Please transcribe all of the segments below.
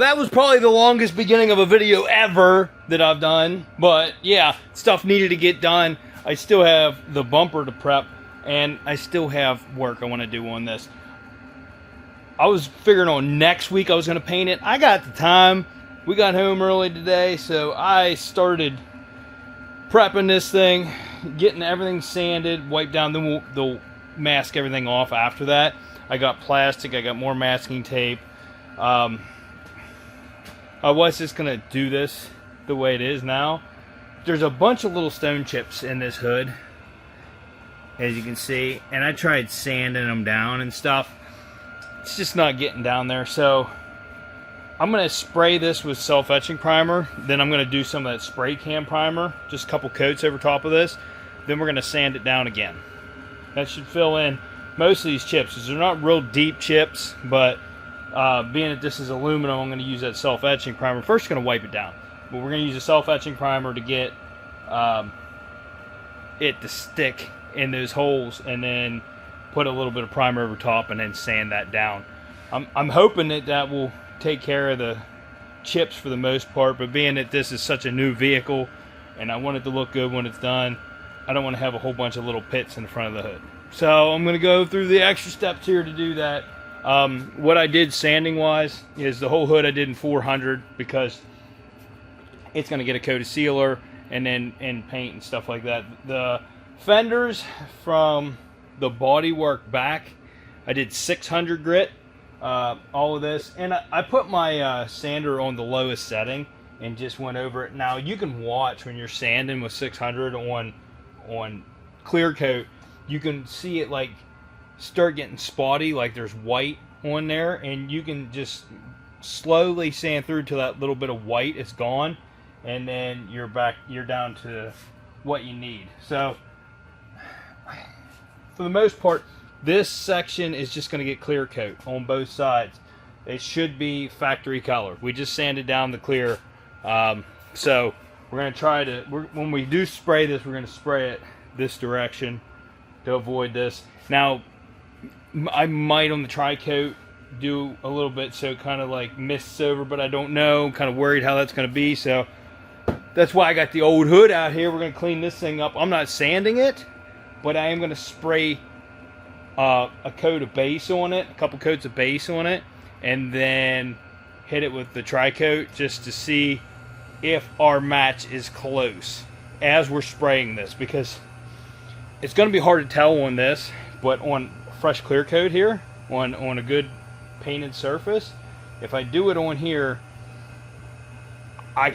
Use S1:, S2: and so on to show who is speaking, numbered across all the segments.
S1: That was probably the longest beginning of a video ever that I've done. But yeah, stuff needed to get done. I still have the bumper to prep, and I still have work I want to do on this. I was figuring on next week I was going to paint it. I got the time. We got home early today, so I started prepping this thing, getting everything sanded, wiped down. Then we'll mask everything off after that. I got plastic. I got more masking tape. I was just going to do this the way it is now. There's a bunch of little stone chips in this hood, as you can see, and I tried sanding them down and stuff. It's just not getting down there, so I'm going to spray this with self-etching primer. Then I'm going to do some of that spray can primer, just a couple coats over top of this. Then we're going to sand it down again. That should fill in most of these chips, because they're not real deep chips, but being that this is aluminum, I'm going to use that self-etching primer. First, going to wipe it down, but we're going to use a self-etching primer to get it to stick in those holes, and then put a little bit of primer over top, and then sand that down. I'm hoping that that will take care of the chips for the most part, but being that this is such a new vehicle, and I want it to look good when it's done, I don't want to have a whole bunch of little pits in the front of the hood. So I'm going to go through the extra steps here to do that. What I did sanding wise is the whole hood I did in 400, because it's going to get a coat of sealer and then paint and stuff like that. The fenders from the bodywork back, I did 600 grit, all of this, and I put my sander on the lowest setting and just went over it. Now you can watch when you're sanding with 600 on clear coat, you can see it like start getting spotty, like there's white on there, and you can just slowly sand through till that little bit of white is gone, and then you're down to what you need. So for the most part, this section is just going to get clear coat on both sides. It should be factory color. We just sanded down the clear. So we're going to try to, when we do spray this, we're going to spray it this direction to avoid this. Now, I might on the tri-coat do a little bit so it kind of like mists over, but I don't know. I'm kind of worried how that's going to be. So that's why I got the old hood out here. We're going to clean this thing up. I'm not sanding it, but I am going to spray a coat of base on it, a couple coats of base on it, and then hit it with the tri-coat just to see if our match is close as we're spraying this, because it's going to be hard to tell on this, but on fresh clear coat here, on a good painted surface, if I do it on here, I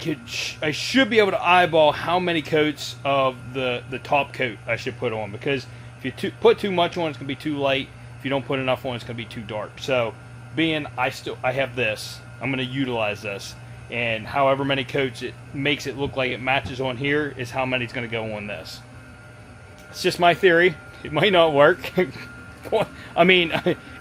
S1: should be able to eyeball how many coats of the top coat I should put on, because if you put too much on, it's going to be too light. If you don't put enough on, it's going to be too dark. So being I have this, I'm going to utilize this, and however many coats it makes it look like it matches on here is how many is going to go on this. It's just my theory. It might not work. I mean,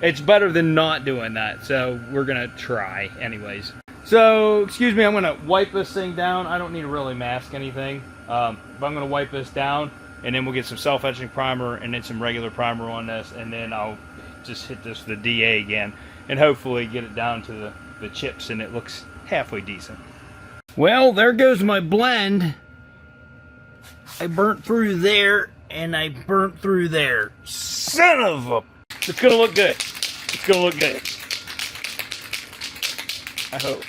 S1: it's better than not doing that, so we're going to try anyways. So, excuse me, I'm going to wipe this thing down. I don't need to really mask anything, but I'm going to wipe this down, and then we'll get some self-etching primer and then some regular primer on this, and then I'll just hit this with the DA again and hopefully get it down to the chips and it looks halfway decent. Well, there goes my blend. I burnt through there and I burnt through there. Son of a... It's gonna look good. It's gonna look good. I hope.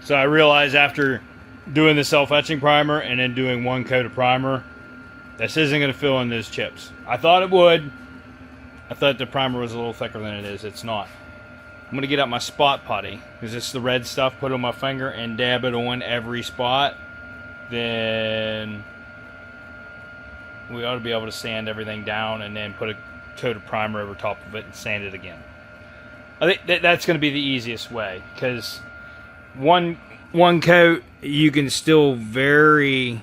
S1: So I realized after doing the self-etching primer and then doing one coat of primer, this isn't going to fill in those chips. I thought it would. I thought the primer was a little thicker than it is. It's not. I'm going to get out my spot putty, because it's the red stuff, put it on my finger and dab it on every spot. Then we ought to be able to sand everything down and then put a coat of primer over top of it and sand it again. I think that's going to be the easiest way, because one coat you can still very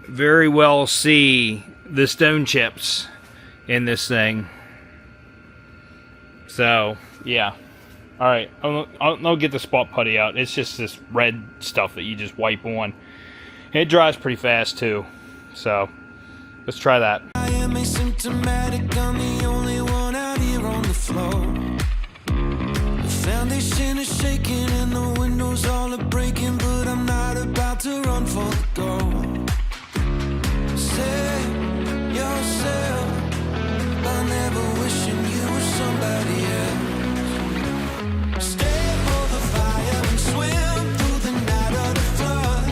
S1: well see the stone chips in this thing. So yeah, all right, I'll get the spot putty out. It's just this red stuff that you just wipe on. It dries pretty fast too, so let's try that. I am asymptomatic, I'm the only one out here on the floor. The foundation is shaking and the windows all are breaking, but I'm not about to run for the door. Save yourself by never wishing you were somebody else. Stay for the fire and swim through the night of the flood.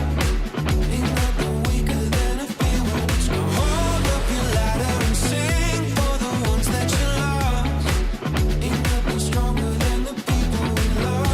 S1: Ain't nothing weaker than a feeling. So hold up your ladder and sing for the ones that you lost. Ain't nothing stronger than the people we love.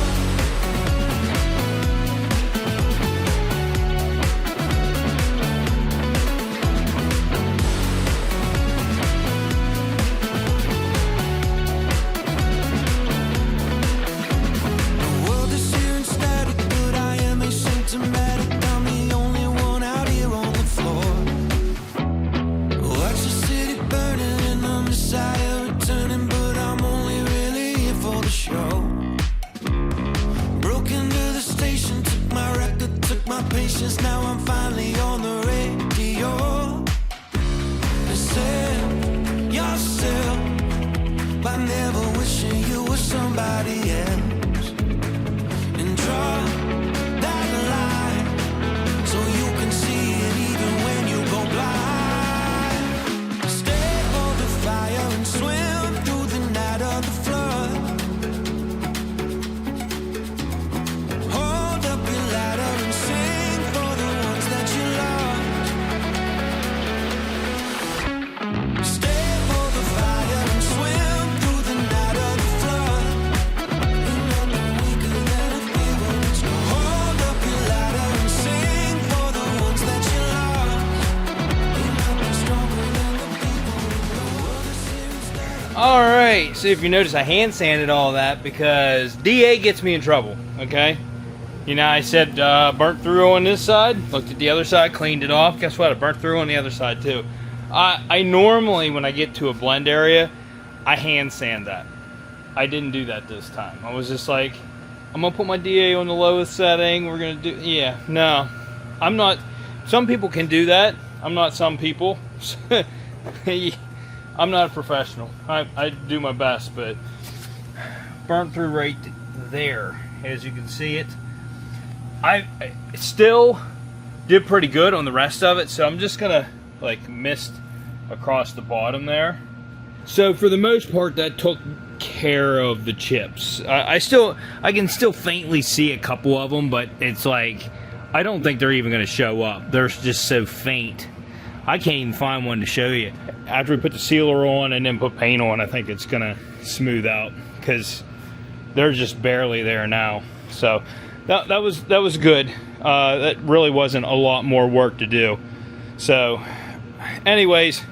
S1: Alright, so if you notice, I hand sanded all that because DA gets me in trouble, okay? You know, I said burnt through on this side, looked at the other side, cleaned it off. Guess what? I burnt through on the other side too. I normally, when I get to a blend area, I hand sand that. I didn't do that this time. I was just like, I'm gonna put my DA on the lowest setting. We're gonna do, yeah, no. I'm not, some people can do that. I'm not some people. I'm not a professional. I do my best, but burnt through right there, as you can see it. I still did pretty good on the rest of it, so I'm just gonna like mist across the bottom there. So for the most part, that took care of the chips. I can still faintly see a couple of them, but it's like I don't think they're even gonna show up. They're just so faint. I can't even find one to show you. After we put the sealer on and then put paint on, I think it's gonna smooth out because they're just barely there now. So that was good. That really wasn't a lot more work to do. So anyways,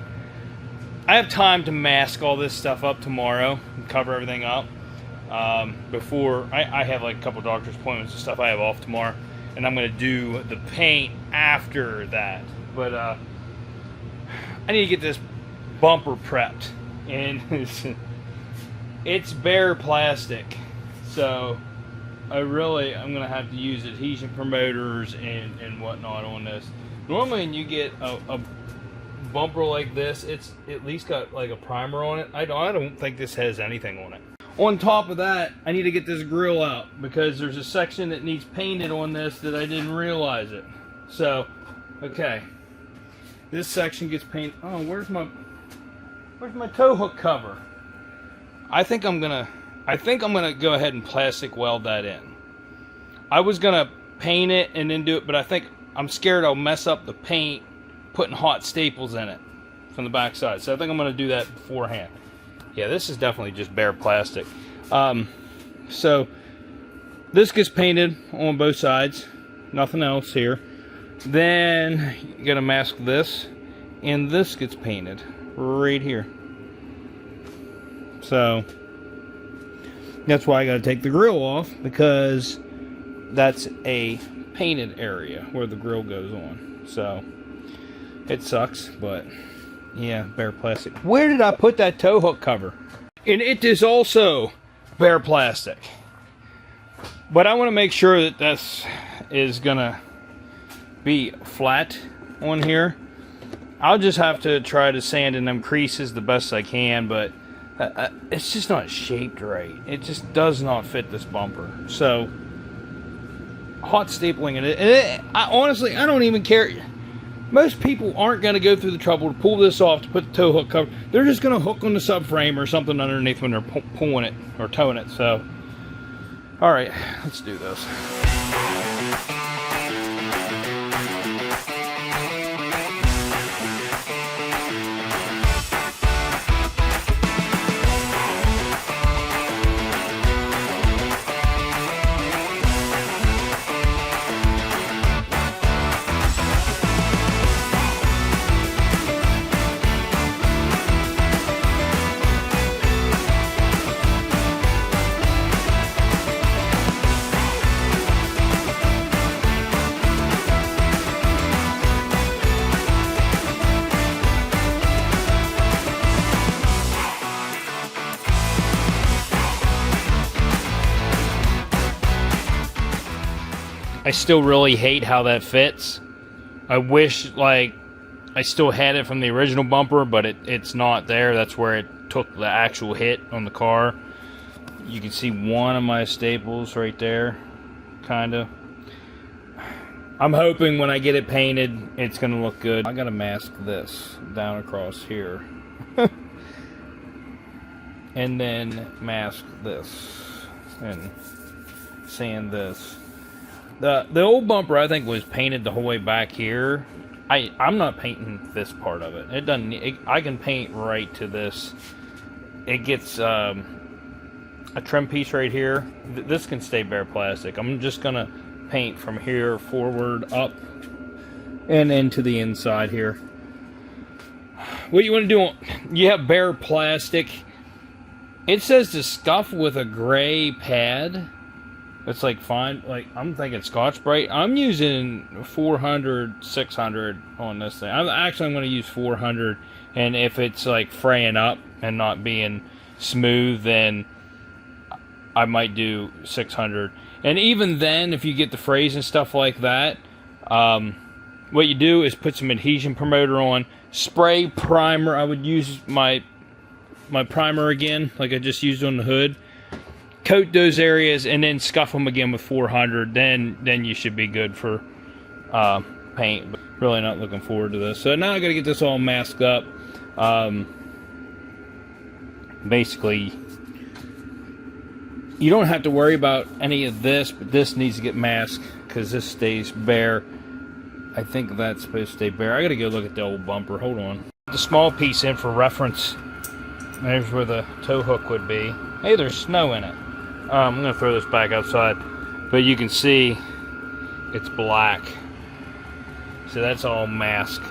S1: I have time to mask all this stuff up tomorrow and cover everything up before I have like a couple doctor's appointments and stuff I have off tomorrow, and I'm gonna do the paint after that. But I need to get this bumper prepped, and it's bare plastic, so I'm gonna have to use adhesion promoters and whatnot on this. Normally when you get a bumper like this, it's at least got like a primer on it. I don't think this has anything on it. On top of that, I need to get this grill out because there's a section that needs painted on this that I didn't realize it. So, okay, this section gets painted. Oh, where's my tow hook cover? I think I'm gonna go ahead and plastic weld that in. I was gonna paint it and then do it, but I think I'm scared I'll mess up the paint putting hot staples in it from the back side. So I think I'm gonna do that beforehand. Yeah, this is definitely just bare plastic. So this gets painted on both sides, nothing else here. Then you gotta mask this, and this gets painted right here. So that's why I gotta take the grill off, because that's a painted area where the grill goes on. So it sucks, but yeah, bare plastic. Where did I put that tow hook cover? And it is also bare plastic. But I want to make sure that this is gonna be flat on here. I'll just have to try to sand in them creases the best I can, but it's just not shaped right. It just does not fit this bumper. So hot stapling it. Honestly, I don't even care. Most people aren't going to go through the trouble to pull this off to put the tow hook cover. They're just going to hook on the subframe or something underneath when they're pulling it or towing it. So, all right, let's do this. I still really hate how that fits. I wish like I still had it from the original bumper, but it's not there. That's where it took the actual hit on the car. You can see one of my staples right there, kinda. I'm hoping when I get it painted, it's gonna look good. I gotta mask this down across here. And then mask this and sand this. The old bumper, I think, was painted the whole way back here. I'm not painting this part of it. It doesn't. I can paint right to this. It gets a trim piece right here. This can stay bare plastic. I'm just gonna paint from here forward, up, and into the inside here. What you want to do? You have bare plastic. It says to scuff with a gray pad. It's like fine. Like I'm thinking Scotch-Brite. I'm using 400, 600 on this thing. I'm going to use 400. And if it's like fraying up and not being smooth, then I might do 600. And even then, if you get the frays and stuff like that, what you do is put some adhesion promoter on, spray primer. I would use my primer again, like I just used on the hood. Coat those areas and then scuff them again with 400. Then you should be good for paint. But really not looking forward to this. So now I got to get this all masked up. Basically, you don't have to worry about any of this, but this needs to get masked because this stays bare. I think that's supposed to stay bare. I gotta go look at the old bumper. Hold on. The small piece in for reference. There's where the tow hook would be. Hey, there's snow in it. I'm gonna throw this back outside, but you can see it's black. So that's all masked.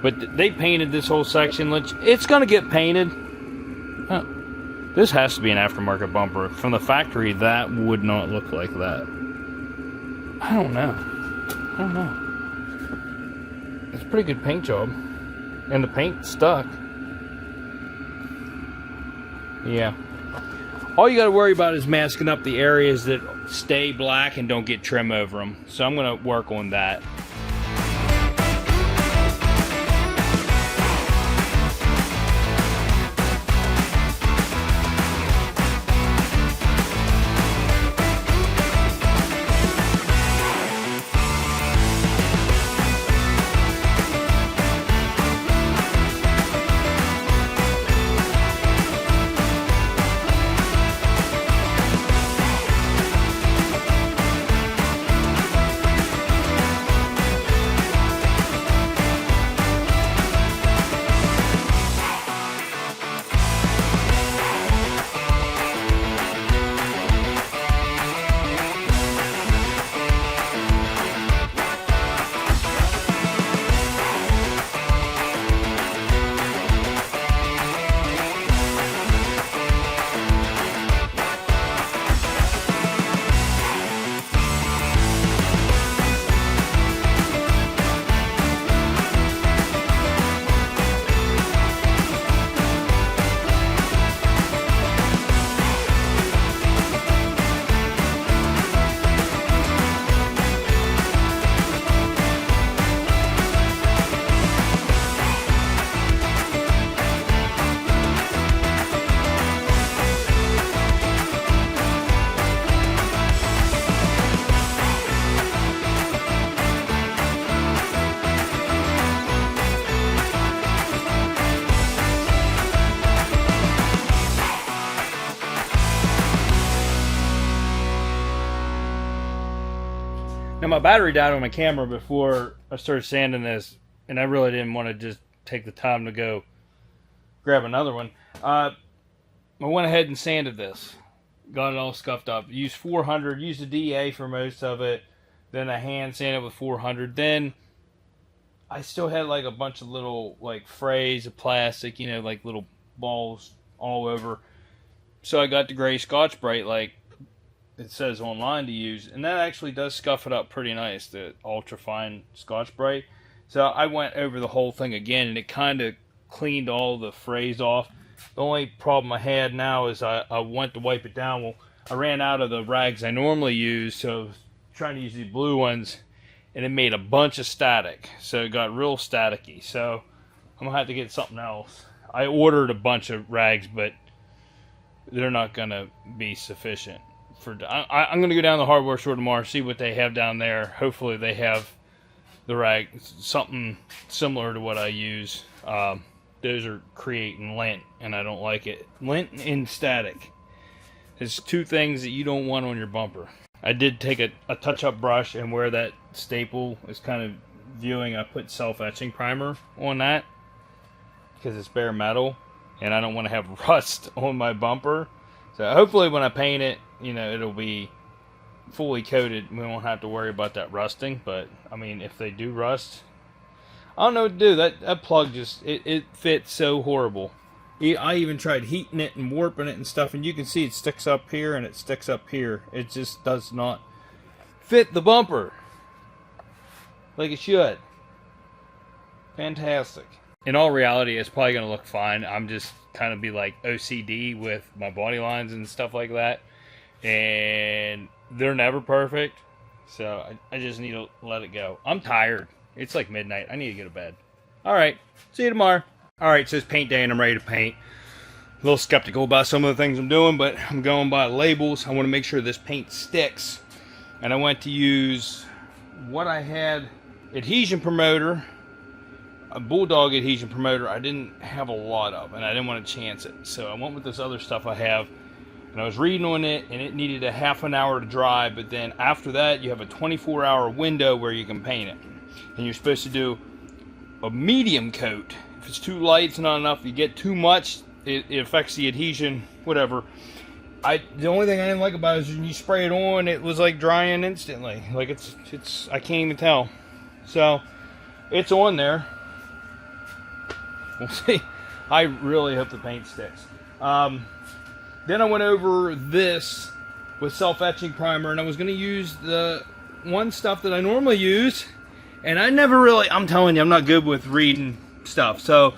S1: But they painted this whole section. It's gonna get painted. Oh, this has to be an aftermarket bumper. From the factory, that would not look like that. I don't know. It's a pretty good paint job. And the paint stuck. Yeah. All you got to worry about is masking up the areas that stay black and don't get trim over them. So I'm going to work on that. Now my battery died on my camera before I started sanding this, and I really didn't want to just take the time to go grab another one. I went ahead and sanded this. Got it all scuffed up. Used 400, used a DA for most of it. Then I hand sanded with 400. Then I still had like a bunch of little like frays of plastic, you know, like little balls all over. So I got the gray Scotch-Brite like it says online to use, and that actually does scuff it up pretty nice, the ultra fine Scotch-Brite. So I went over the whole thing again, and it kind of cleaned all the frays off. The only problem I had now is I went to wipe it down. Well, I ran out of the rags I normally use, so I was trying to use these blue ones, and it made a bunch of static. So it got real staticky. So I'm gonna have to get something else. I ordered a bunch of rags, but they're not gonna be sufficient. I'm going to go down to the hardware store tomorrow, see what they have down there. Hopefully they have the rag, something similar to what I use. Those are creating lint, and I don't like it. Lint and static. It's two things that you don't want on your bumper. I did take a touch-up brush, and where that staple is kind of viewing, I put self-etching primer on that because it's bare metal, and I don't want to have rust on my bumper. So hopefully when I paint it, you know, it'll be fully coated. We won't have to worry about that rusting. But, I mean, if they do rust, I don't know what to do. That plug just, it fits so horrible. I even tried heating it and warping it and stuff, and you can see it sticks up here and it sticks up here. It just does not fit the bumper like it should. Fantastic. In all reality, it's probably going to look fine. I'm just kind of be like OCD with my body lines and stuff like that. And they're never perfect. So I just need to let it go. I'm tired. It's like midnight. I need to go to bed. All right. See you tomorrow. All right. So it's paint day and I'm ready to paint. A little skeptical about some of the things I'm doing, but I'm going by labels. I want to make sure this paint sticks. And I went to use what I had, adhesion promoter, a Bulldog adhesion promoter. I didn't have a lot of, and I didn't want to chance it. So I went with this other stuff I have, and I was reading on it, and it needed a half an hour to dry, but then after that, you have a 24-hour window where you can paint it. And you're supposed to do a medium coat. If it's too light, it's not enough. If you get too much, it affects the adhesion, whatever. The only thing I didn't like about it is when you spray it on, it was like drying instantly. Like it's I can't even tell. So it's on there. We'll see. I really hope the paint sticks. Then I went over this with self-etching primer, and I was going to use the one stuff that I normally use, and I never really, I'm telling you, I'm not good with reading stuff. So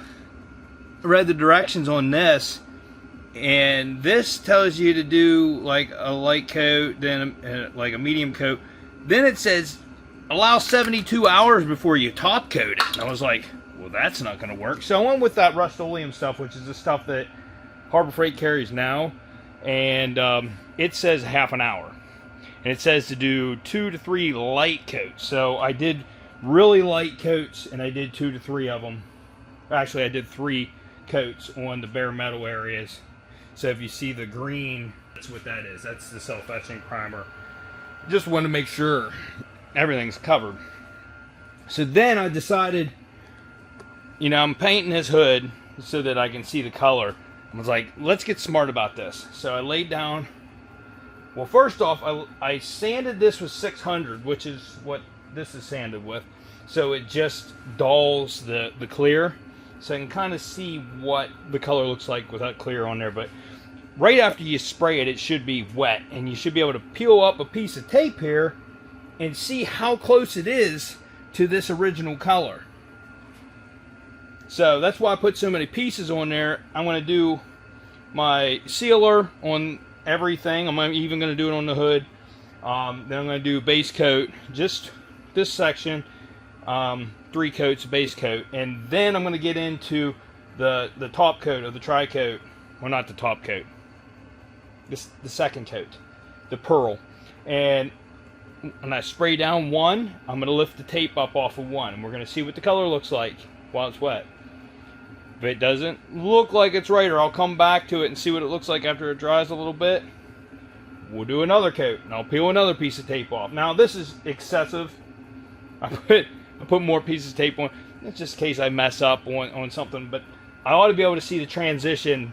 S1: I read the directions on this, and this tells you to do like a light coat, then like a medium coat. Then it says allow 72 hours before you top coat it. And I was like, well, that's not going to work. So I went with that Rust-Oleum stuff, which is the stuff that Harbor Freight carries now. And it says half an hour. And it says to do 2 to 3 light coats. So I did really light coats, and I did 2 to 3 of them. Actually, I did 3 coats on the bare metal areas. So if you see the green, that's what that is. That's the self-etching primer. Just want to make sure everything's covered. So then I decided, you know, I'm painting this hood so that I can see the color. I was like, let's get smart about this. So I laid down. Well, first off, I sanded this with 600, which is what this is sanded with. So it just dulls the clear. So I can kind of see what the color looks like without clear on there. But right after you spray it, it should be wet. And you should be able to peel up a piece of tape here and see how close it is to this original color. So that's why I put so many pieces on there. I'm going to do my sealer on everything. I'm even going to do it on the hood. Then I'm going to do base coat, just this section, 3 coats base coat, and then I'm going to get into the top coat of the tri-coat. Well, not the top coat, the second coat, the pearl. And when I spray down one, I'm going to lift the tape up off of one, and we're going to see what the color looks like while it's wet. If it doesn't look like it's right, or I'll come back to it and see what it looks like after it dries a little bit, we'll do another coat, and I'll peel another piece of tape off. Now this is excessive. I put more pieces of tape on. It's just in case I mess up on something, but I ought to be able to see the transition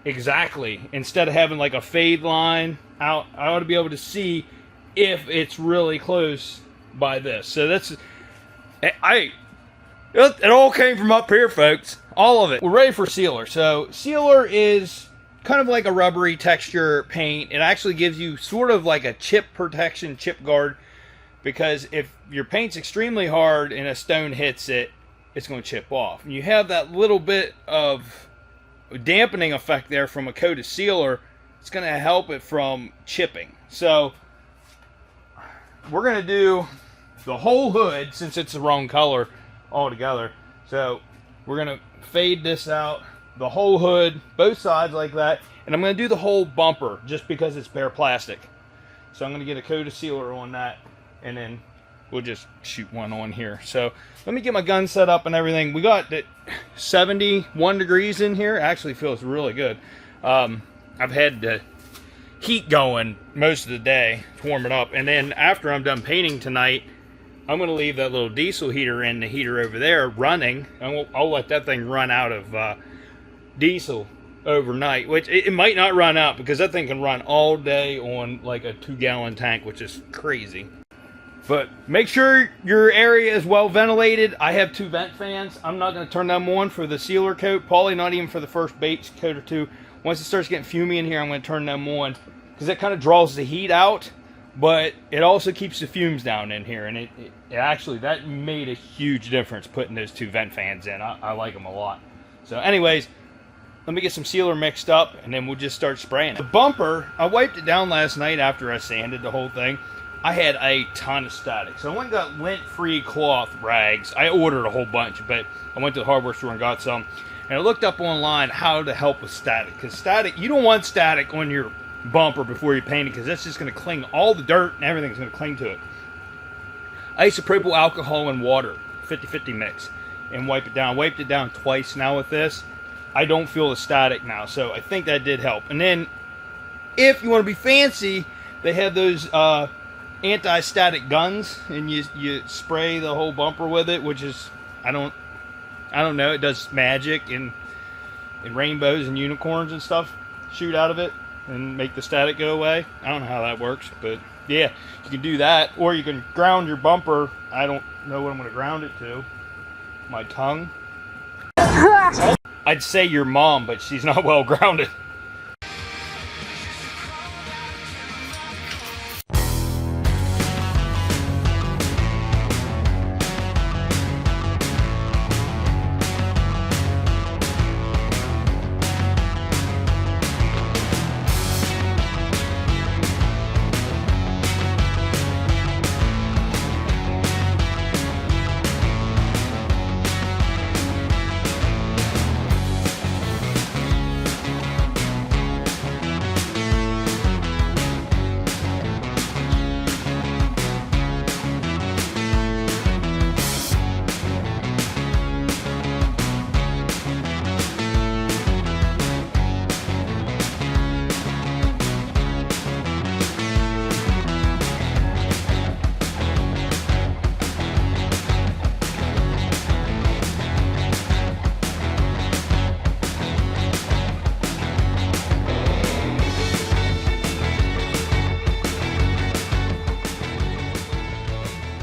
S1: exactly. Instead of having like a fade line out, I ought to be able to see if it's really close by this. So that's, it all came from up here, folks. All of it. We're ready for sealer. So sealer is kind of like a rubbery texture paint. It actually gives you sort of like a chip protection, chip guard, because if your paint's extremely hard and a stone hits it, it's going to chip off. And you have that little bit of dampening effect there from a coated sealer. It's going to help it from chipping. So we're going to do the whole hood, since it's the wrong color altogether. So we're going to fade this out, the whole hood, both sides like that. And I'm going to do the whole bumper just because it's bare plastic. So I'm going to get a coat of sealer on that, and then we'll just shoot one on here. So let me get my gun set up and everything. We got it 71 degrees in here. Actually feels really good. I've had the heat going most of the day to warm it up. And then after I'm done painting tonight, I'm going to leave that little diesel heater in the heater over there running. I'll let that thing run out of diesel overnight, which it might not run out, because that thing can run all day on like a 2-gallon tank, which is crazy. But make sure your area is well ventilated. I have 2 vent fans. I'm not going to turn them on for the sealer coat, probably not even for the first base coat or 2. Once it starts getting fumey in here, I'm going to turn them on because it kind of draws the heat out, but it also keeps the fumes down in here. And it actually, that made a huge difference putting those 2 vent fans in. I like them a lot. So anyways, let me get some sealer mixed up and then we'll just start spraying it. The bumper, I wiped it down last night after I sanded the whole thing. I had a ton of static. So I went and got lint-free cloth rags. I ordered a whole bunch, but I went to the hardware store and got some. And I looked up online how to help with static. Because static, you don't want static on your bumper before you paint it, because that's just going to cling. All the dirt and everything's going to cling to it. Isopropyl alcohol and water, 50-50 mix, and wipe it down. I wiped it down twice now with this. I don't feel the static now, so I think that did help. And then, if you want to be fancy, they have those anti-static guns, and you spray the whole bumper with it, which is, I don't know, it does magic and rainbows and unicorns and stuff shoot out of it and make the static go away. I don't know how that works, but yeah, you can do that, or you can ground your bumper. I don't know what I'm going to ground it to. My tongue. I'd say your mom, but she's not well grounded.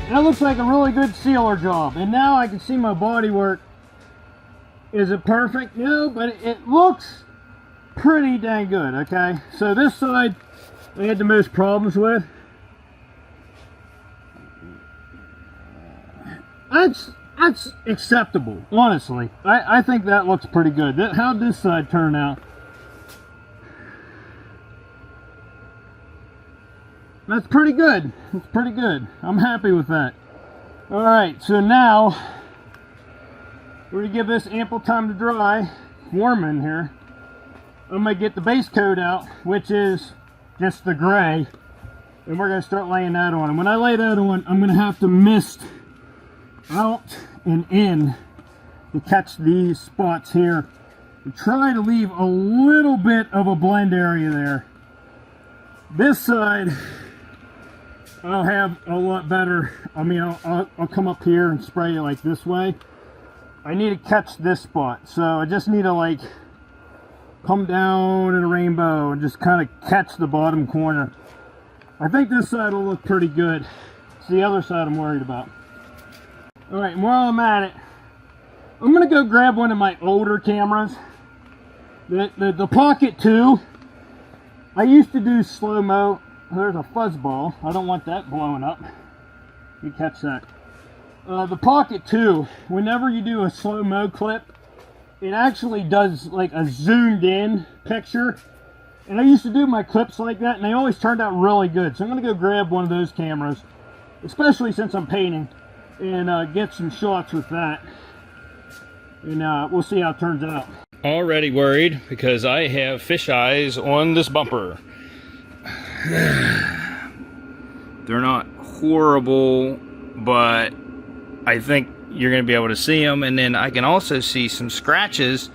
S1: That looks like a really good sealer job. And now I can see my body work. Is it perfect? No, but it looks pretty dang good, okay? So this side I had the most problems with. That's acceptable, honestly. I think that looks pretty good. How'd this side turn out? That's pretty good. It's pretty good. I'm happy with that. Alright, so now we're going to give this ample time to dry. Warm in here. I'm going to get the base coat out, which is just the gray. And we're going to start laying that on. And when I lay that on, I'm going to have to mist out and in to catch these spots here. And try to leave a little bit of a blend area there. This side, I'll have a lot better. I mean, I'll come up here and spray it like this way. I need to catch this spot, so I just need to like come down in a rainbow and just kind of catch the bottom corner. I think this side will look pretty good. It's the other side I'm worried about. All right, and while I'm at it, I'm gonna go grab one of my older cameras, the Pocket 2. I used to do slow-mo. There's a fuzzball. I don't want that blowing up. You catch that. The Pocket 2, whenever you do a slow-mo clip, it actually does like a zoomed in picture. And I used to do my clips like that, and they always turned out really good. So I'm going to go grab one of those cameras, especially since I'm painting, and get some shots with that. And we'll see how it turns out. Already worried because I have fish eyes on this bumper. They're not horrible, but I think you're going to be able to see them. And then I can also see some scratches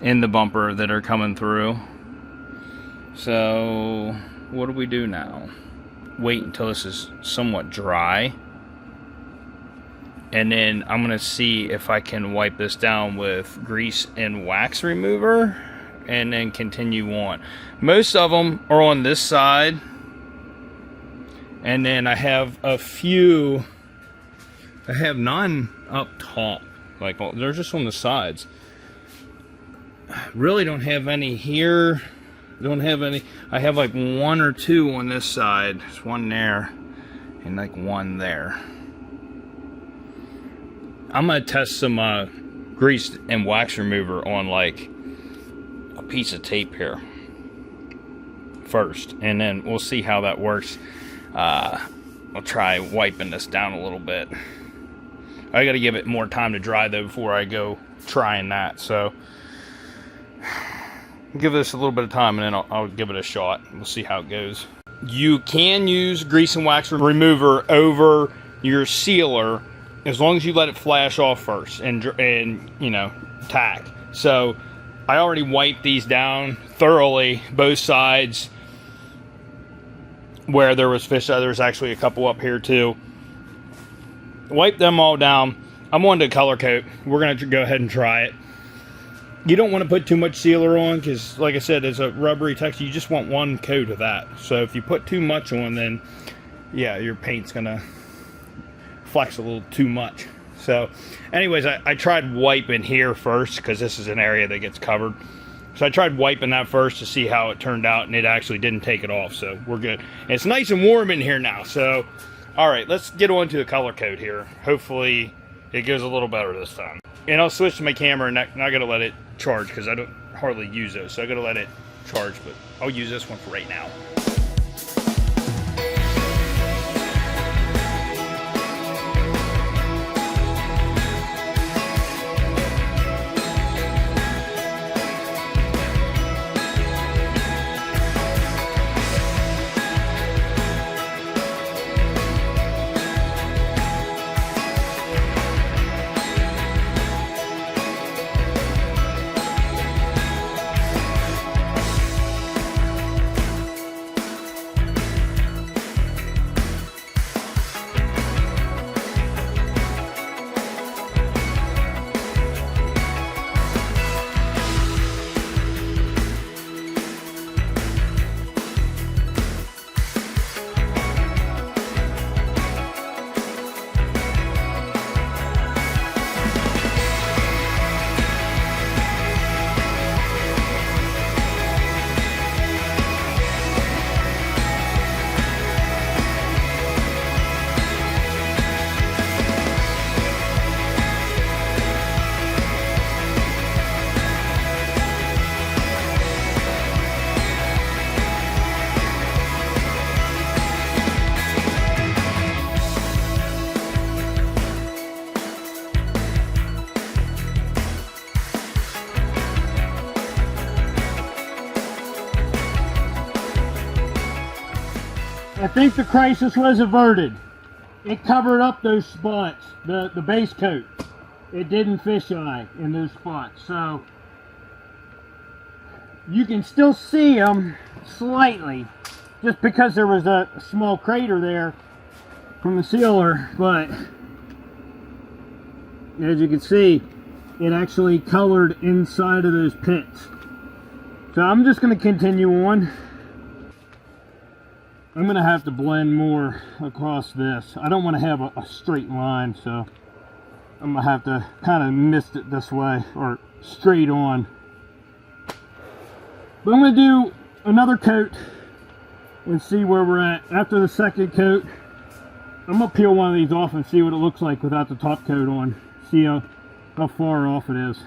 S1: in the bumper that are coming through. So what do we do now? Wait until this is somewhat dry, and then I'm going to see if I can wipe this down with grease and wax remover and then continue on. Most of them are on this side, And then I have a few, I have none up top. Like, they're just on the sides. Really don't have any here. Don't have any. I have like 1 or 2 on this side. There's one there and like 1 there. I'm gonna test some grease and wax remover on like a piece of tape here first, and then we'll see how that works. I'll try wiping this down a little bit. I gotta give it more time to dry though before I go trying that, so give this a little bit of time and then I'll give it a shot. We'll see how it goes. You can use grease and wax remover over your sealer as long as you let it flash off first and you know, tack. So I already wiped these down thoroughly, both sides where there was fish. There's actually a couple up here too. Wipe them all down. I'm on to color coat. We're going to go ahead and try it. You don't want to put too much sealer on because, like I said, it's a rubbery texture. You just want 1 coat of that. So if you put too much on, then yeah, your paint's going to flex a little too much. So anyways, I tried wiping here first because this is an area that gets covered. So I tried wiping that first to see how it turned out, and it actually didn't take it off. So we're good. And it's nice and warm in here now. So all right, let's get on to the color code here. Hopefully it goes a little better this time. And I'll switch to my camera, and I gotta let it charge because I don't hardly use those. So I gotta let it charge, but I'll use this one for right now.
S2: I think the crisis was averted. It covered up those spots, the base coat. It didn't fisheye in those spots. So you can still see them slightly just because there was a small crater there from the sealer. But as you can see, it actually colored inside of those pits. So I'm just going to continue on. I'm going to have to blend more across this. I don't want to have a straight line, so I'm going to have to kind of mist it this way, or straight on. But I'm going to do another coat and see where we're at. After the second coat, I'm going to peel one of these off and see what it looks like without the top coat on. See how far off it is.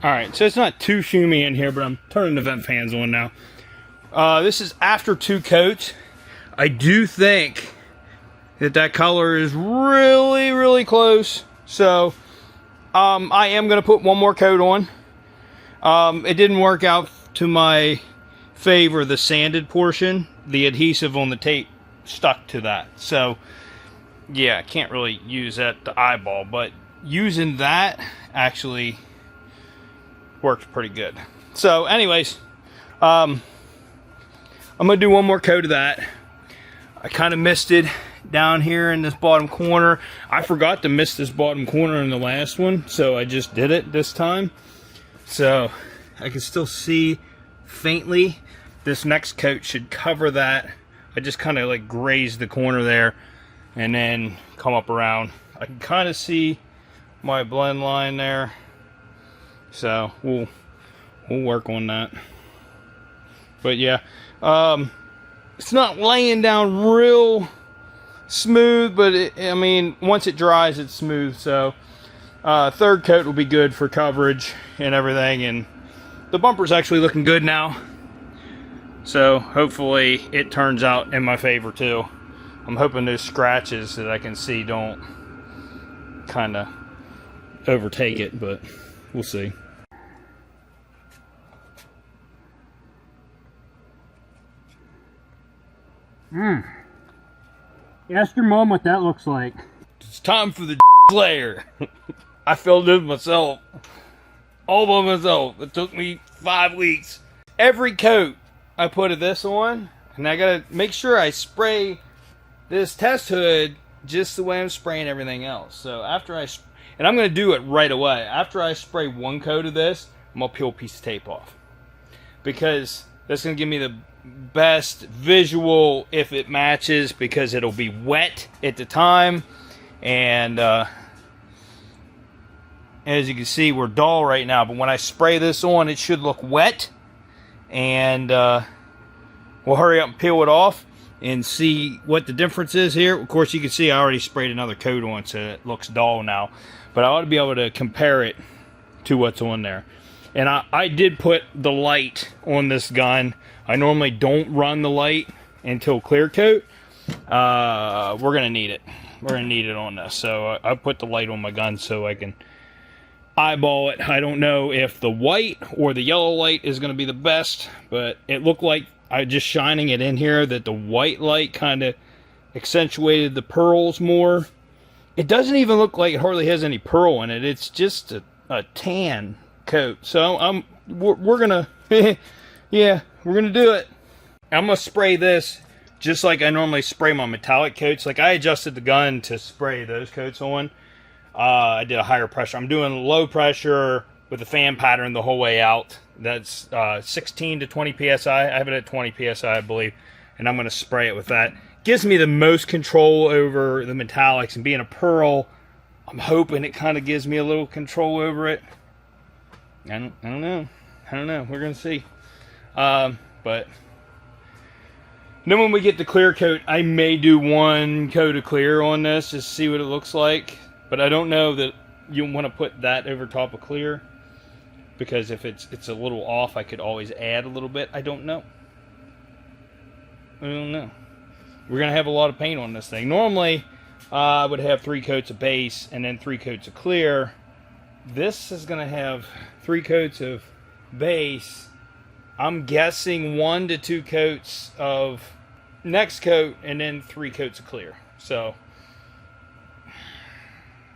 S1: Alright, so it's not too fumey in here, but I'm turning the vent fans on now. This is after 2 coats. I do think that color is really, really close. So I am going to put one more coat on. It didn't work out to my favor, the sanded portion. The adhesive on the tape stuck to that. So yeah, I can't really use that to eyeball, but using that actually works pretty good. So anyways, I'm gonna do one more coat of that. I kind of missed it down here in this bottom corner. I forgot to miss this bottom corner in the last one, so I just did it this time. So I can still see faintly. This next coat should cover that. I just kind of like grazed the corner there and then come up around. I can kind of see my blend line there. So we'll work on that. But yeah, it's not laying down real smooth, but I mean, once it dries, it's smooth. So third coat will be good for coverage and everything. And the bumper's actually looking good now. So hopefully it turns out in my favor too. I'm hoping those scratches that I can see don't kind of overtake it, but we'll see.
S2: Ask your mom what that looks like.
S1: It's time for the layer. I filled it myself. All by myself. It took me 5 weeks. Every coat I put this on, and I gotta make sure I spray this test hood just the way I'm spraying everything else. So after and I'm gonna do it right away. After I spray one coat of this, I'm gonna peel a piece of tape off, because that's gonna give me the best visual if it matches, because it'll be wet at the time. And as you can see, we're dull right now, but when I spray this on, it should look wet. And we'll hurry up and peel it off and see what the difference is here. Of course, you can see I already sprayed another coat on, so it looks dull now, but I ought to be able to compare it to what's on there. And I did put the light on this gun. I normally don't run the light until clear coat. We're gonna need it. We're gonna need it on this. So I put the light on my gun so I can eyeball it. I don't know if the white or the yellow light is going to be the best, but it looked like I just shining it in here that the white light kind of accentuated the pearls more. It doesn't even look like it hardly has any pearl in it. It's just a tan coat. So we're gonna yeah, we're gonna do it. I'm gonna spray this just like I normally spray my metallic coats. Like I adjusted the gun to spray those coats on. I did a higher pressure. I'm doing low pressure with the fan pattern the whole way out. That's 16 to 20 psi. I have it at 20 psi, I believe, and I'm going to spray it with that. Gives me the most control over the metallics, and being a pearl, I'm hoping it kind of gives me a little control over it. I don't know. We're going to see. But then when we get the clear coat, I may do one coat of clear on this just to see what it looks like. But I don't know that you want to put that over top of clear, because if it's a little off, I could always add a little bit. I don't know. We're going to have a lot of paint on this thing. Normally, I would have 3 coats of base and then 3 coats of clear. This is going to have 3 coats of base. I'm guessing 1 to 2 coats of next coat and then 3 coats of clear. So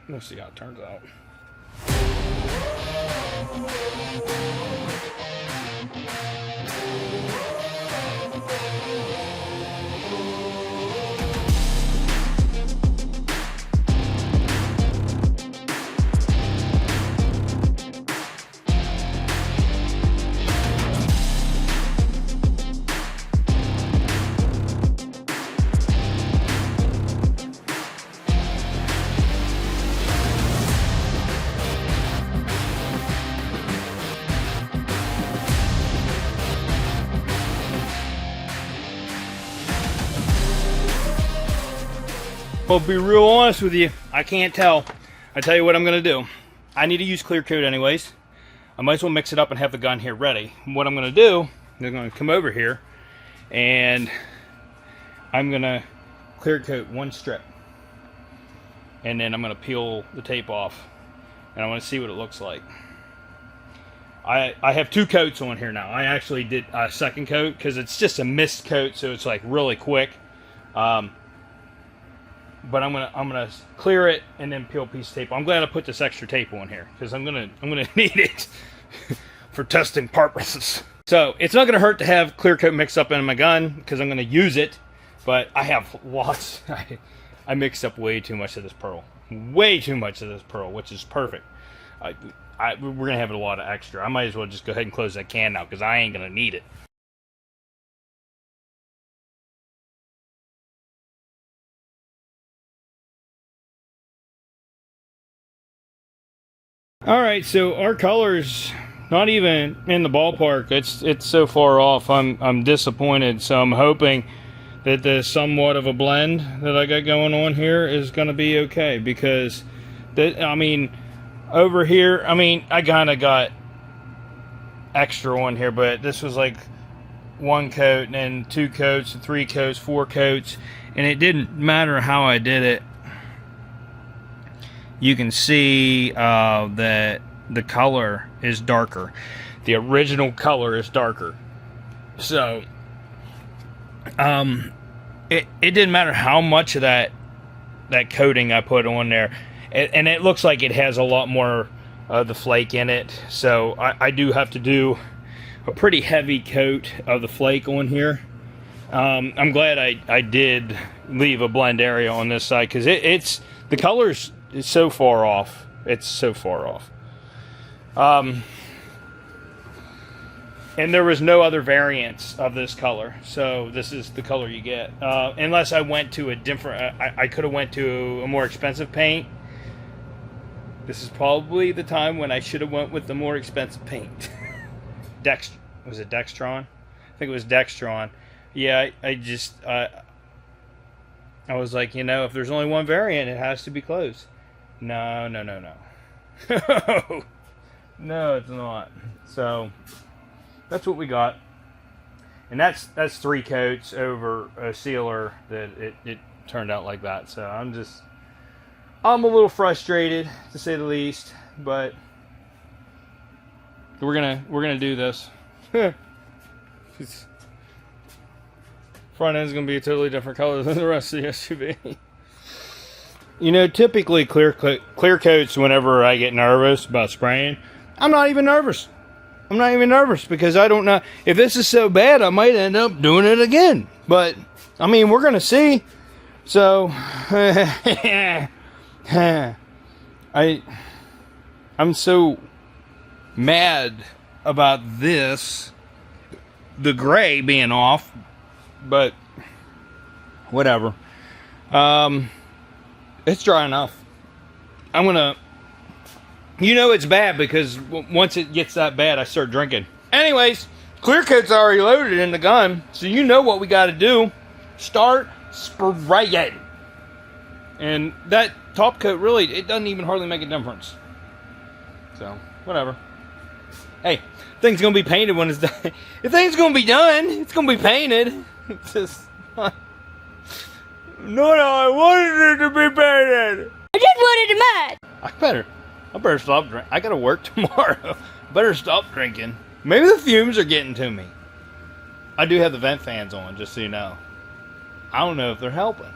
S1: we'll see how it turns out. Well, to be real honest with you, I can't tell. I tell you what I'm going to do. I need to use clear coat anyways. I might as well mix it up and have the gun here ready. What I'm going to do, I'm going to come over here and I'm gonna clear coat one strip, and then I'm gonna peel the tape off, and I want to see what it looks like. I have 2 coats on here now. I actually did a second coat because it's just a mist coat, so it's like really quick. But I'm gonna clear it and then peel a piece of tape. I'm glad I put this extra tape on here because I'm gonna need it for testing purposes. So it's not gonna hurt to have clear coat mixed up in my gun because I'm gonna use it. But I have lots. I mixed up way too much of this pearl. Way too much of this pearl, which is perfect. We're going to have a lot of extra. I might as well just go ahead and close that can now because I ain't going to need it. Alright, so our color's not even in the ballpark. It's so far off. I'm disappointed. So I'm hoping that the somewhat of a blend that I got going on here is going to be okay, because I mean, over here, I mean, I kind of got extra on here, but this was like 1 coat and then 2 coats and 3 coats, 4 coats, and it didn't matter how I did it. You can see that the color is darker. The original color is darker. So it didn't matter how much of that coating I put on there, and it looks like it has a lot more of the flake in it. So I do have to do a pretty heavy coat of the flake on here. I'm glad I did leave a blend area on this side because it's the colors is so far off. It's so far off. And there was no other variants of this color, so this is the color you get. Unless I went to a different, I could have went to a more expensive paint. This is probably the time when I should have went with the more expensive paint. Was it Dextron? I think it was Dextron. Yeah, I was like, you know, if there's only one variant, it has to be closed. No. No, it's not. So that's what we got, and that's 3 coats over a sealer that it turned out like that. So I'm a little frustrated, to say the least, but we're gonna do this. Front end's gonna be a totally different color than the rest of the SUV. You know, typically clear coats, whenever I get nervous about spraying, I'm not even nervous. I'm not even nervous because I don't know. If this is so bad, I might end up doing it again. But, I mean, we're going to see. So, I'm so mad about this, the gray being off, but whatever. It's dry enough. I'm going to... You know it's bad because once it gets that bad, I start drinking. Anyways, clear coat's already loaded in the gun, so you know what we got to do. Start spraying. And that top coat, really, it doesn't even hardly make a difference. So, whatever. Hey, thing's going to be painted when it's done. If thing's going to be done, it's going to be painted. It's just... No, I wanted it to be painted.
S3: I just wanted it mad.
S1: I better stop drinking. I gotta work tomorrow. Better stop drinking. Maybe the fumes are getting to me. I do have the vent fans on, just so you know. I don't know if they're helping.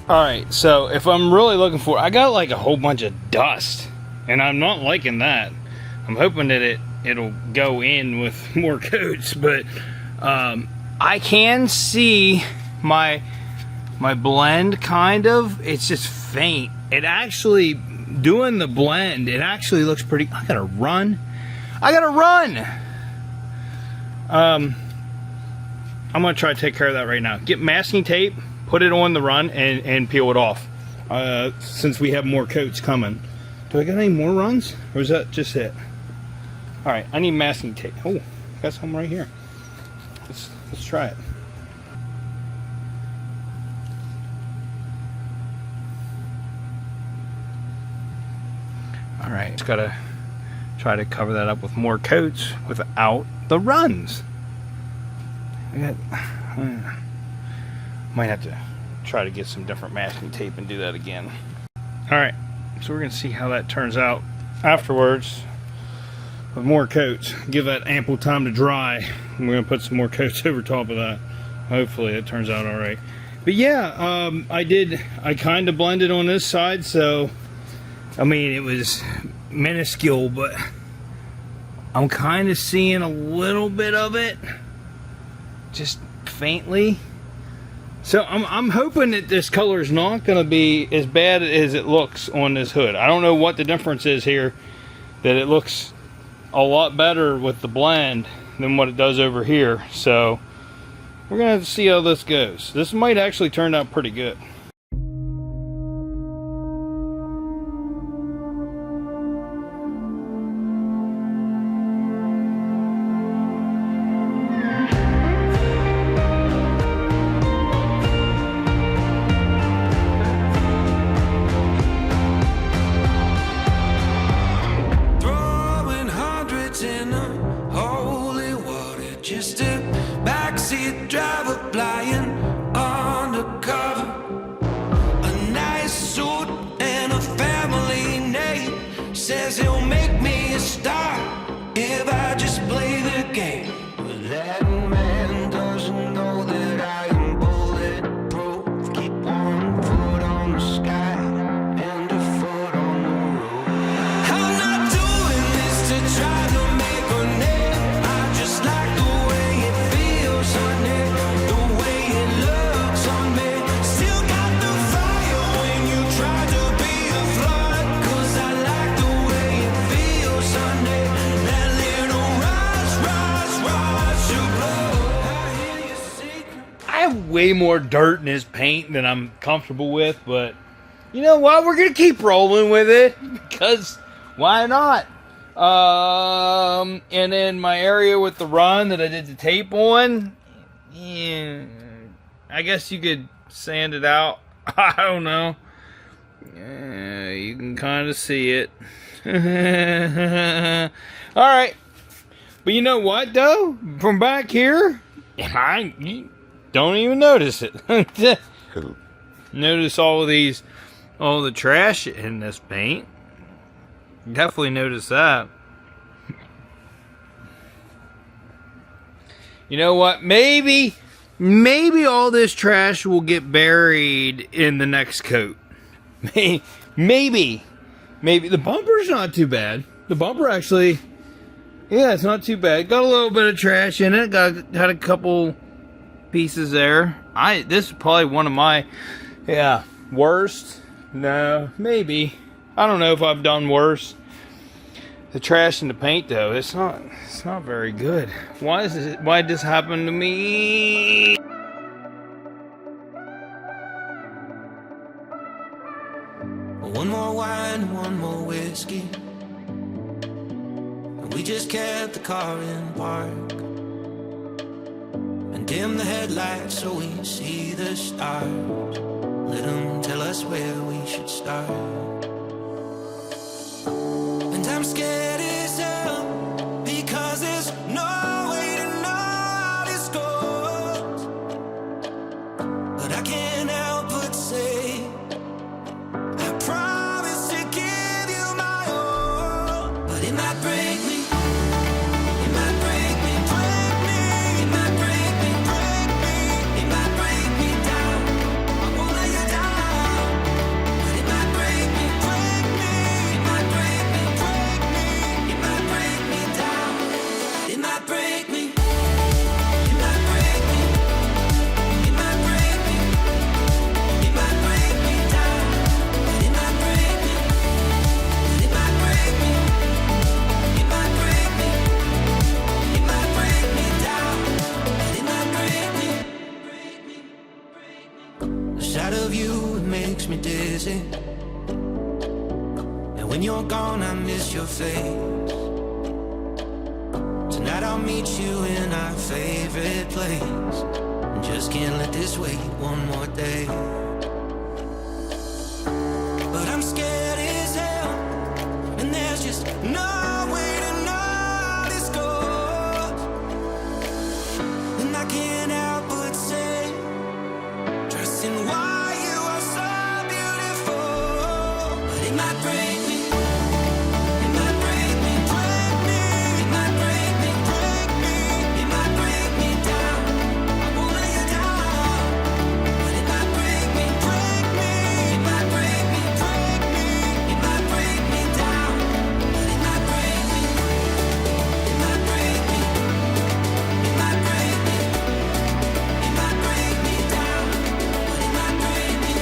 S1: Alright, so if I'm really looking for, I got like a whole bunch of dust, and I'm not liking that. I'm hoping that it'll go in with more coats, but I can see my blend kind of. It's just faint. It actually, doing the blend, it actually looks pretty. I gotta run. I'm gonna try to take care of that right now. Get masking tape, put it on the run, and peel it off. Since we have more coats coming. Do I got any more runs, or is that just it? All right, I need masking tape. Oh, got some right here. Let's try it. All right, just gotta try to cover that up with more coats without the runs. Might have to try to get some different masking tape and do that again. All right, so we're gonna see how that turns out afterwards with more coats. Give that ample time to dry. I'm gonna put some more coats over top of that. Hopefully it turns out all right. But yeah, I kind of blended on this side, so I mean, it was minuscule, but I'm kind of seeing a little bit of it, just faintly. So I'm hoping that this color is not going to be as bad as it looks on this hood. I don't know what the difference is here, that it looks a lot better with the blend than what it does over here. So we're going to have to see how this goes. This might actually turn out pretty good.
S3: Says he'll make me a star if I just play the game. But that man doesn't know that I am bulletproof. Keep one foot on the sky and a foot on the road. I'm not doing this to try to make a name. I just like the way it feels on it, the way it looks on me. Still got the fire when you try to be a flood, 'cause I like the
S1: I have way more dirt in his paint than I'm comfortable with, but you know what? We're gonna keep rolling with it because why not? And then my area with the run that I did the tape on, yeah, I guess you could sand it out. I don't know. You can kind of see it. All right, but you know what though? From back here, you don't even notice it. Notice all the trash in this paint. Definitely notice that. You know what? Maybe all this trash will get buried in the next coat. Maybe the bumper's not too bad. The bumper actually, yeah, it's not too bad. Got a little bit of trash in it. Had a couple pieces there. This is probably one of my worst. No, maybe. I don't know if I've done worse. The trash in the paint though, it's not very good. Why did this happen to me?
S3: One more wine, one more whiskey, and we just kept the car in park and dim the headlights so we see the stars. Let them tell us where we should start. And I'm scared as hell because there's no way to know how this goes. But I can't help but say I promise to give you my all. But it might break me. It might break me, break me. It might break me, break me. It might break me down. I won't let you down. Sight of you, it makes me dizzy. And when you're gone, I miss your face. Tonight I'll meet you in our favorite place. Just can't let this wait one more day. But I'm scared as hell, and there's just no way to know this goes. And I can't help but say, trusting why you are so beautiful. But it might break me. It might break me, break me. It might break me, break me. It might break me down. I won't lay you down. But it might break me, break me. It might break me, break me. It might break me down. But it might break me. It might break me. It might break me. It might break me down. But it might break me.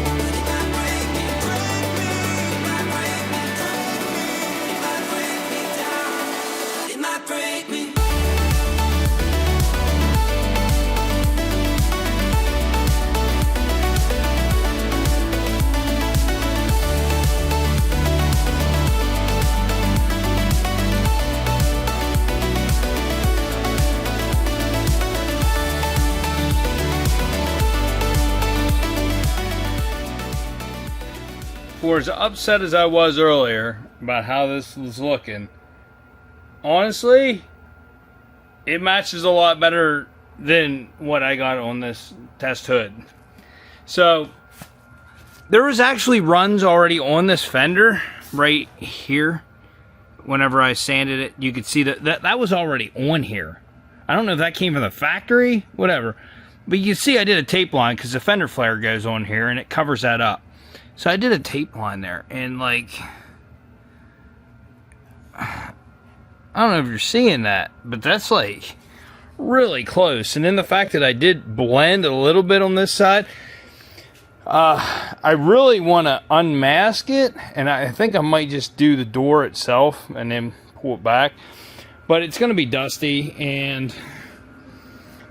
S3: But it might break me, break me. It might break me, break me. It might break me down. But it might break me.
S1: For as upset as I was earlier about how this was looking, honestly, it matches a lot better than what I got on this test hood. So, there was actually runs already on this fender right here. Whenever I sanded it, you could see that was already on here. I don't know if that came from the factory, whatever. But you see I did a tape line because the fender flare goes on here and it covers that up. So I did a tape line there, and like, I don't know if you're seeing that, but that's like really close. And then the fact that I did blend a little bit on this side, I really want to unmask it, and I think I might just do the door itself and then pull it back. But it's going to be dusty, and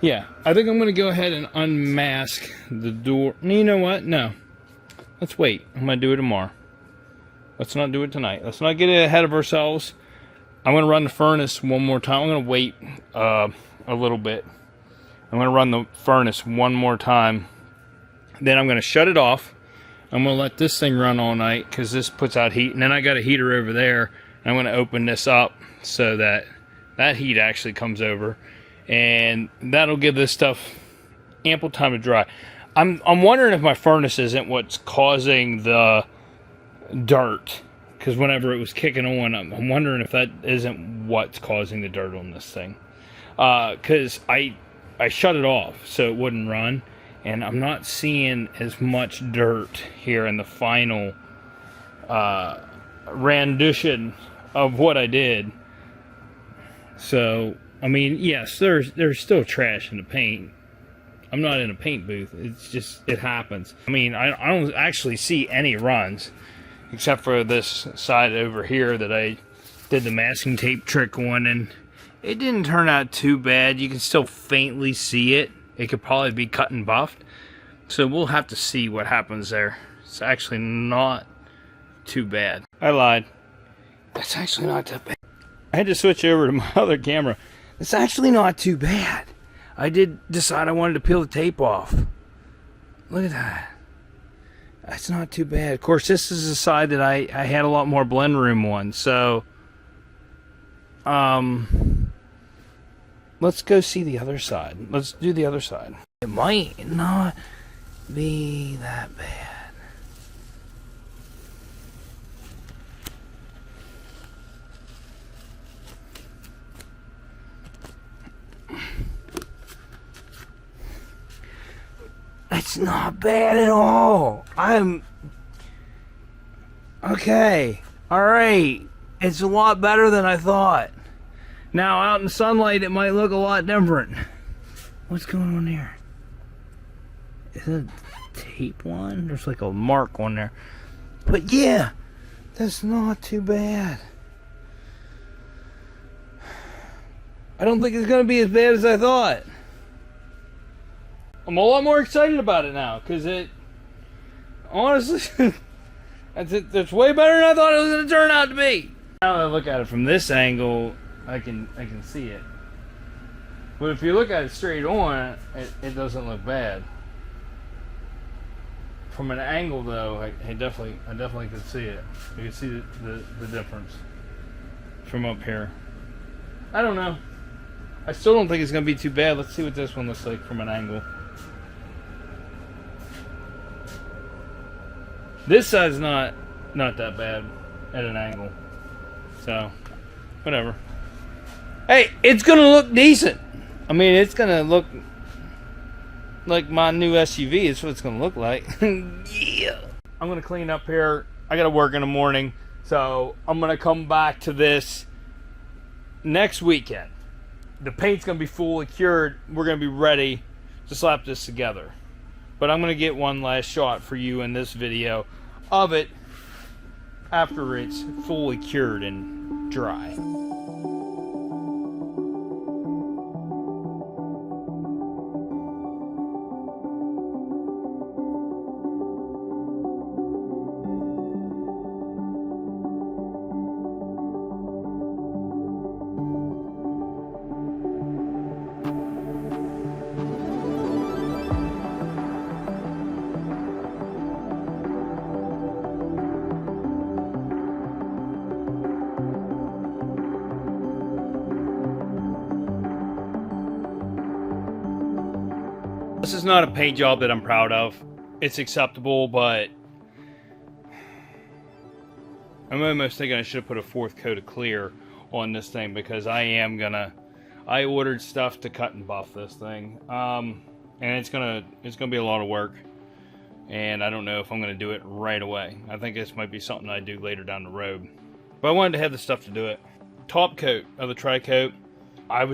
S1: yeah, I think I'm going to go ahead and unmask the door. You know what? No. Let's wait. I'm going to do it tomorrow. Let's not do it tonight. Let's not get ahead of ourselves. I'm going to run the furnace one more time. I'm going to wait a little bit. I'm going to run the furnace one more time. Then I'm going to shut it off. I'm going to let this thing run all night because this puts out heat. And then I got a heater over there. And I'm going to open this up so that that heat actually comes over. And that'll give this stuff ample time to dry. I'm wondering if my furnace isn't what's causing the dirt, because whenever it was kicking on, I'm wondering if that isn't what's causing the dirt on this thing. Because I shut it off so it wouldn't run, and I'm not seeing as much dirt here in the final rendition of what I did. So, I mean, yes, there's still trash in the paint. I'm not in a paint booth. It's just, it happens. I mean, I don't actually see any runs except for this side over here that I did the masking tape trick on, and it didn't turn out too bad. You can still faintly see it. It could probably be cut and buffed. So we'll have to see what happens there. It's actually not too bad. I lied. It's actually not that bad. I had to switch over to my other camera. It's actually not too bad. I did decide I wanted to peel the tape off. Look at that. That's not too bad. Of course, this is the side that I had a lot more blend room on. So, let's go see the other side. Let's do the other side. It might not be that bad. It's not bad at all. I'm okay. All right. It's a lot better than I thought. Now, out in sunlight, it might look a lot different. What's going on there? Is it a tape one? There's like a mark on there. But yeah, that's not too bad. I don't think it's going to be as bad as I thought. I'm a lot more excited about it now, because it, honestly, that's way better than I thought it was going to turn out to be. Now that I look at it from this angle, I can see it. But if you look at it straight on, it doesn't look bad. From an angle though, I definitely could see it. You can see the difference from up here. I don't know. I still don't think it's going to be too bad. Let's see what this one looks like from an angle. This side's not that bad at an angle. So, whatever. Hey, it's going to look decent. I mean, it's going to look like my new SUV. It's what it's going to look like. Yeah. I'm going to clean up here. I got to work in the morning. So, I'm going to come back to this next weekend. The paint's going to be fully cured. We're going to be ready to slap this together. But I'm going to get one last shot for you in this video of it after it's fully cured and dry. This is not a paint job that I'm proud of. It's acceptable, but I'm almost thinking I should have put a 4th coat of clear on this thing, because I ordered stuff to cut and buff this thing, and it's gonna be a lot of work, and I don't know if I'm gonna do it right away. I think this might be something I do later down the road, but I wanted to have the stuff to do it. Top coat of the tri-coat. I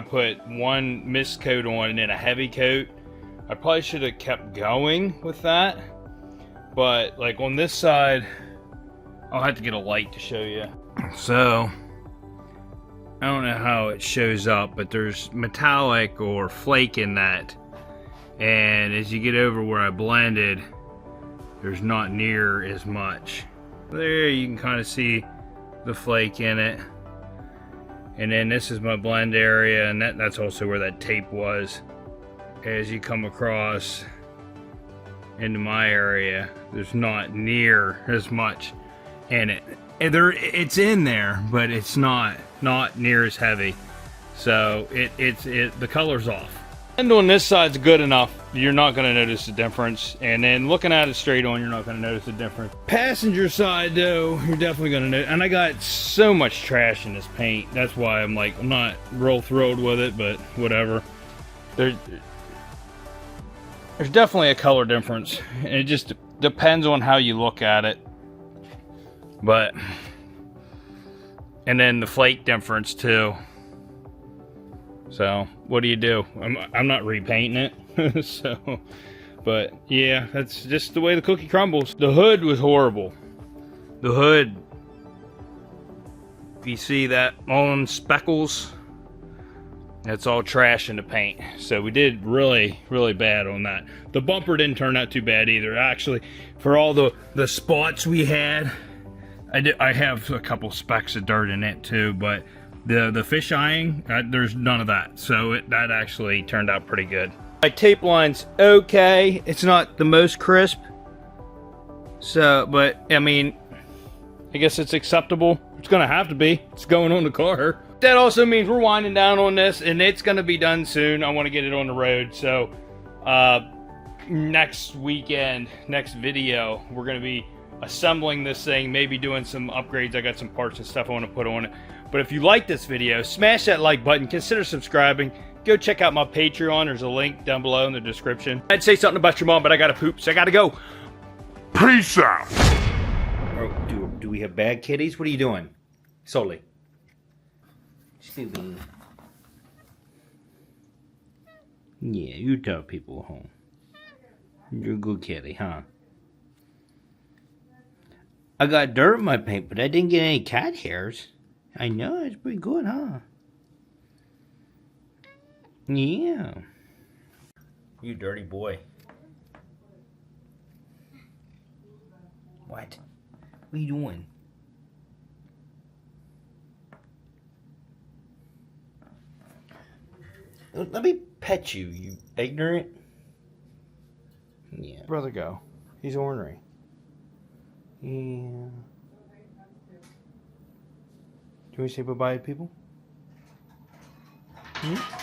S1: put one mist coat on and then a heavy coat. I probably should have kept going with that. But like on this side, I'll have to get a light to show you. So, I don't know how it shows up, but there's metallic or flake in that. And as you get over where I blended, there's not near as much. There you can kind of see the flake in it. And then this is my blend area, and that's also where that tape was. As you come across into my area, there's not near as much in it. And it's in there, but it's not near as heavy. So the color's off. And on this side's good enough, you're not going to notice the difference. And then looking at it straight on, you're not going to notice the difference. Passenger side though, you're definitely going to notice. And I got so much trash in this paint. That's why I'm not real thrilled with it, but whatever. There's definitely a color difference. It just depends on how you look at it. But, and then the flake difference too. So, what do you do? I'm not repainting it. So, but yeah, that's just the way the cookie crumbles. The hood was horrible. The hood, if you see that on speckles, that's all trash in the paint. So we did really, really bad on that. The bumper didn't turn out too bad either. Actually, for all the spots we had, I have a couple specks of dirt in it too, but the fish eyeing, there's none of that. So that actually turned out pretty good. My tape line's okay. It's not the most crisp. So, but I mean, I guess it's acceptable. It's gonna have to be. It's going on the car. That also means we're winding down on this, and it's gonna be done soon. I want to get it on the road. So, next weekend, next video, we're gonna be assembling this thing, maybe doing some upgrades. I got some parts and stuff I want to put on it. But if you like this video, smash that like button, consider subscribing, go check out my Patreon. There's a link down below in the description. I'd say something about your mom, but I gotta poop, so I gotta go. Peace out.
S4: Oh, do we have bad kitties? What are you doing? Sully. Yeah, you tell people home. You're a good kitty, huh? I got dirt in my paint, but I didn't get any cat hairs. I know, it's pretty good, huh? Yeah. You dirty boy. What? What are you doing? Let me pet you, you ignorant. Yeah. Brother, go. He's ornery. Yeah. Do you want to say bye-bye to people? Hmm?